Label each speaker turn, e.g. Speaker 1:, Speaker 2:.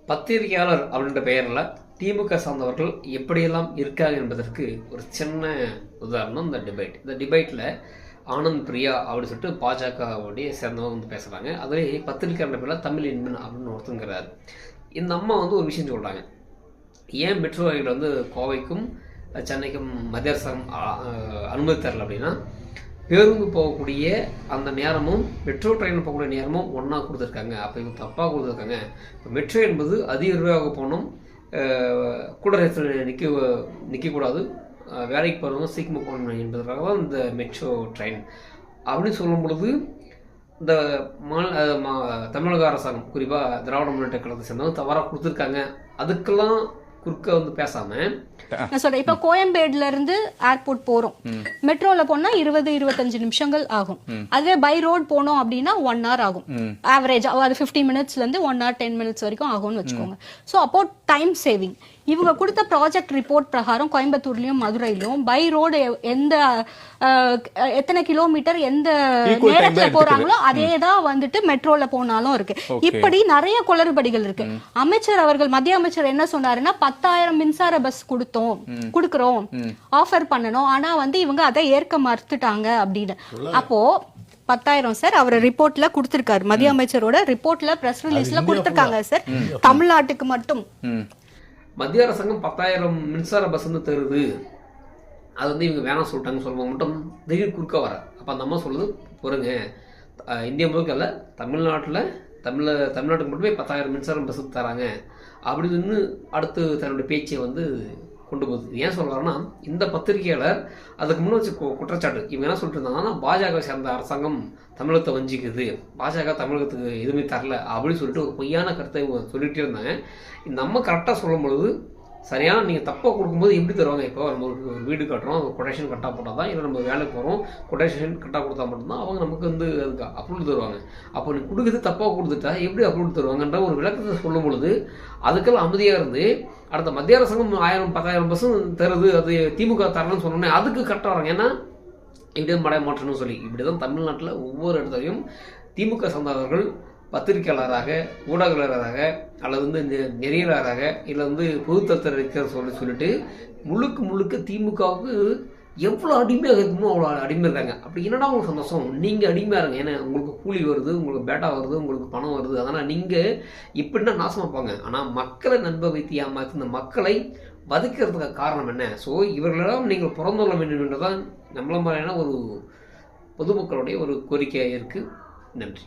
Speaker 1: பத்திரிகையாளர் அப்படின்ற பெயரில் திமுக சார்ந்தவர்கள் எப்படியெல்லாம் இருக்காங்க என்பதற்கு ஒரு சின்ன உதாரணம் இந்த டிபேட். இந்த டிபேட்டில் ஆனந்த் பிரியா அப்படின்னு சொல்லிட்டு பாஜகவுடைய சேர்ந்தவங்க வந்து பேசுகிறாங்க. அதிலே பத்திரிகையாளர் பேரில் தமிழ் இன்பன் அப்படின்னு ஒருத்தங்கிறார். இந்த அம்மா வந்து ஒரு விஷயம் சொல்கிறாங்க, ஏன் மெட்ரோ ரயில் வந்து கோவைக்கும் சென்னைக்கும் மத்திய அரசாங்கம் அனுமதி தரல அப்படின்னா, பேருந்து போகக்கூடிய அந்த நேரமும் மெட்ரோ ட்ரெயின் போகக்கூடிய நேரமும் ஒன்றா கொடுத்துருக்காங்க. அப்போ இவங்க தப்பாக கொடுத்துருக்காங்க. இப்போ மெட்ரோ என்பது அதிக விரைவாக போகணும், கூட நிற்கக்கூடாது, வேலைக்கு போகிறவங்க சீக்கிரமாக போகணும் என்பதற்காக தான் இந்த மெட்ரோ ட்ரெயின் அப்படின்னு சொல்லும் பொழுது, இந்த தமிழக அரசாங்கம் குறிப்பாக திராவிட முன்னேற்ற கழகத்தை சேர்ந்தவங்க தவறாக கொடுத்துருக்காங்க. அதுக்கெல்லாம் குறுக்க வந்து பேசாம
Speaker 2: நான் சொல்றேன், இப்ப கோயம்பேடுல இருந்து ஏர்போர்ட் போறோம், மெட்ரோல போனா 20-25 நிமிஷங்கள் ஆகும். அதுவே பை ரோட் போனோம் அப்படின்னா 1 hour ஆகும். ஆவரேஜ் அது 50 minutesல இருந்து 1 hour 10 minutes வரைக்கும் ஆகும்னு வச்சுக்கோங்க. சோ அப்போ டைம் சேவிங். இவங்க கொடுத்த ப்ராஜெக்ட் ரிப்போர்ட் பிரகாரம் கோயம்புத்தூர்லயும் மதுரையிலும் பை ரோடு எத்தனை கிலோமீட்டர் எந்த நேரத்துல போறாங்களோ அதேதான் வந்துட்டு மெட்ரோல போனாலும் இருக்கு. இப்படி நிறைய குளறுபடிகள் இருக்கு. அமைச்சர் அவர்கள், மத்திய அமைச்சர் என்ன சொன்னாருன்னா, 10,000 மின்சார பஸ் கொடுக்கிறோம், ஆஃபர் பண்ணணும், ஆனா வந்து இவங்க அதை ஏற்க மறுத்துட்டாங்க அப்படின்னு. அப்போ 10,000 சார் அவர் ரிப்போர்ட்ல கொடுத்திருக்காரு, மத்திய அமைச்சரோட ரிப்போர்ட்ல பிரஸ் ரிலீஸ்ல கொடுத்திருக்காங்க சார். தமிழ்நாட்டுக்கு மட்டும்
Speaker 1: மத்திய அரசாங்கம் 10,000 மின்சார பஸ் வந்து தருது, அது வந்து இவங்க வேணாம் சொல்லிட்டாங்கன்னு சொல்லுவாங்க மட்டும் திடீர் குறுக்க வர. அப்போ அந்த அம்மா சொல்லுது, பொறுங்க, இந்தியா முழுக்க இல்லை, தமிழ்நாட்டுக்கு மட்டுமே 10,000 மின்சாரம் பஸ் தராங்க அப்படின்னு அடுத்து தன்னுடைய பேச்சை வந்து கொண்டு போகுது. ஏன் சொல்கிறாருன்னா, இந்த பத்திரிகையாளர் அதுக்கு முன்னே வச்சு குற்றச்சாட்டு இவங்க என்ன சொல்லிட்டு இருந்தாங்கன்னா, பாஜக சேர்ந்த அரசாங்கம் தமிழகத்தை வஞ்சிக்குது, பாஜக தமிழகத்துக்கு எதுவுமே தரல அப்படின்னு சொல்லிட்டு ஒரு பொய்யான கருத்தை இவங்க சொல்லிகிட்டே இருந்தாங்க. இந்த அம்மா கரெக்டாக சொல்லும் பொழுது, சரியான நீங்கள் தப்பாக கொடுக்கும்போது எப்படி தருவாங்க? இப்போ நம்ம ஒரு வீடு கட்டுறோம், கொட்டேஷன் கரெக்டாக போட்டால் தான், இல்லை நம்ம வேலைக்கு போகிறோம், கொட்டேஷன் கரெக்டாக கொடுத்தா மட்டும்தான் அவங்க நமக்கு வந்து அதுக்கு அப்ரூவல் தருவாங்க. அப்போ நீ கொடுக்குறது தப்பாக கொடுத்துட்டா எப்படி அப்ரூவல் தருவாங்கன்ற ஒரு விளக்கத்தை சொல்லும் பொழுது அதுக்கெல்லாம் அமைதியாக இருந்து, அடுத்த மத்திய அரசாங்கம் 10,000 பஸ்ஸும் தருது, அது திமுக தரலன்னு சொன்னோன்னே அதுக்கு கரெக்டாக வராங்க. ஏன்னா இப்படியே மடை மாற்றணும்னு சொல்லி இப்படி தான் தமிழ்நாட்டில் ஒவ்வொரு இடத்துலையும் திமுக சார்ந்தவர்கள் பத்திரிகையாளராக, ஊடகர்களாக, அல்லது வந்து நெறியாளராக, இல்லை வந்து பொதுத்தளத்தில் இருக்கிற சொல்லிட்டு முழுக்க திமுகவுக்கு எவ்வளோ அடிமையாக இருக்குமோ அவ்வளோ அடிமை இருக்காங்க. அப்படி என்னடா உங்களுக்கு சந்தோஷம்? நீங்கள் அடிமையாக இருங்க. ஏன்னா உங்களுக்கு கூலி வருது, உங்களுக்கு பேட்டா வருது, உங்களுக்கு பணம் வருது, அதனால் நீங்கள் இப்படின்னா நாசமாக போங்க. ஆனால் மக்களை நண்ப வைத்து ஏமாற்றி இந்த மக்களை வதைக்கிறதுக்கு காரணம் என்ன? ஸோ இவர்களிடம் நீங்கள் பிறந்துள்ள வேண்டும் என்றுதான் நம்மள மாதிரியான ஒரு பொதுமக்களுடைய ஒரு கோரிக்கையாக இருக்குது. நன்றி.